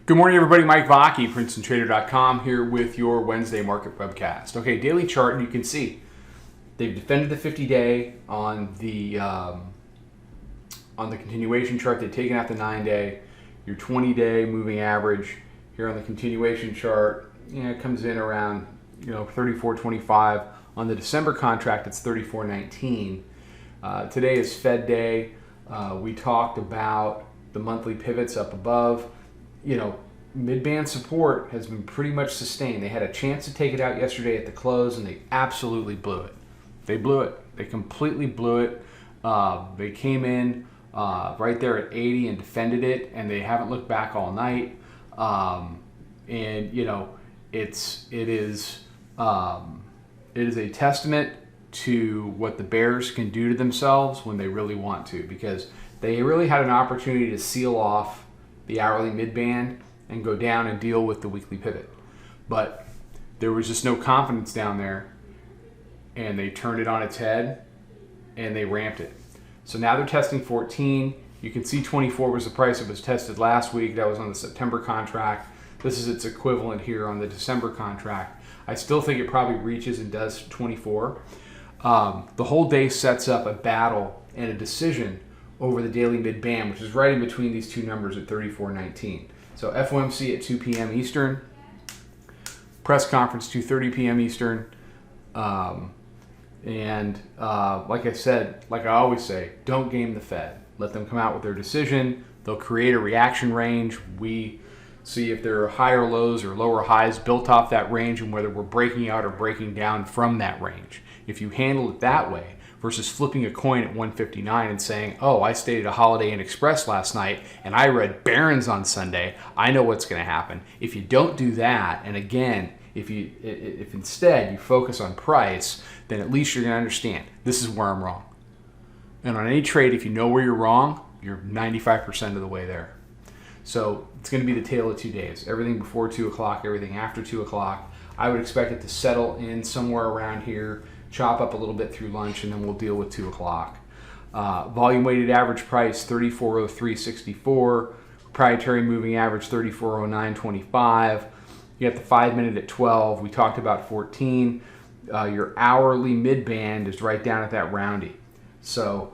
Good morning, everybody. Mike Vacchi, Princetontrader.com, here with your Wednesday market webcast. Okay, daily chart, and you can see they've defended the 50-day on the continuation chart. They've taken out the 9-day. Your 20-day moving average here on the continuation chart, it comes in around 34.25. On the December contract, it's 34.19. Today is Fed day. We talked about the monthly pivots up above. Mid-band support has been pretty much sustained. They had a chance to take it out yesterday at the close, and they absolutely blew it. They blew it. They completely blew it. They came in right there at 80 and defended it, and they haven't looked back all night. It is a testament to what the bears can do to themselves when they really want to, because they really had an opportunity to seal off the hourly mid-band and go down and deal with the weekly pivot. But there was just no confidence down there, and they turned it on its head and they ramped it. So now they're testing 14. You can see 24 was the price it was tested last week. That was on the September contract. This is its equivalent here on the December contract. I still think it probably reaches and does 24. The whole day sets up a battle and a decision over the daily mid-band, which is right in between these two numbers at 34.19. So FOMC at 2 p.m. Eastern, press conference 2:30 p.m. Eastern, like I said, like I always say, don't game the Fed. Let them come out with their decision. They'll create a reaction range. We see if there are higher lows or lower highs built off that range, and whether we're breaking out or breaking down from that range. If you handle it that way, versus flipping a coin at 159 and saying, oh, I stayed at a Holiday Inn Express last night and I read Barron's on Sunday, I know what's going to happen. If you don't do that, and again, if instead you focus on price, then at least you're going to understand, this is where I'm wrong. And on any trade, if you know where you're wrong, you're 95% of the way there. So it's going to be the tale of 2 days. Everything before 2 o'clock, everything after 2 o'clock. I would expect it to settle in somewhere around here, chop up a little bit through lunch, and then we'll deal with 2 o'clock. Volume weighted average price 34.0364. Proprietary moving average 34.0925. You got the 5-minute at 12. We talked about 14. Your hourly mid band is right down at that roundy. So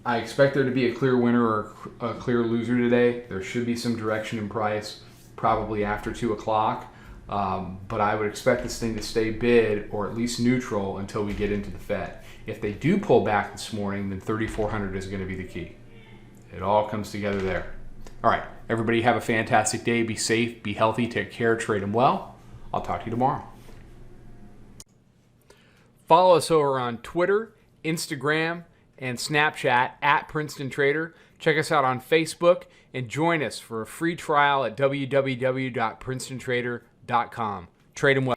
I expect there to be a clear winner or a clear loser today. There should be some direction in price probably after 2 o'clock. But I would expect this thing to stay bid or at least neutral until we get into the Fed. If they do pull back this morning, then 3,400 is going to be the key. It all comes together there. All right, everybody have a fantastic day. Be safe, be healthy, take care, trade them well. I'll talk to you tomorrow. Follow us over on Twitter, Instagram, and Snapchat at Princeton Trader. Check us out on Facebook and join us for a free trial at www.princetontrader.com. Trade them well.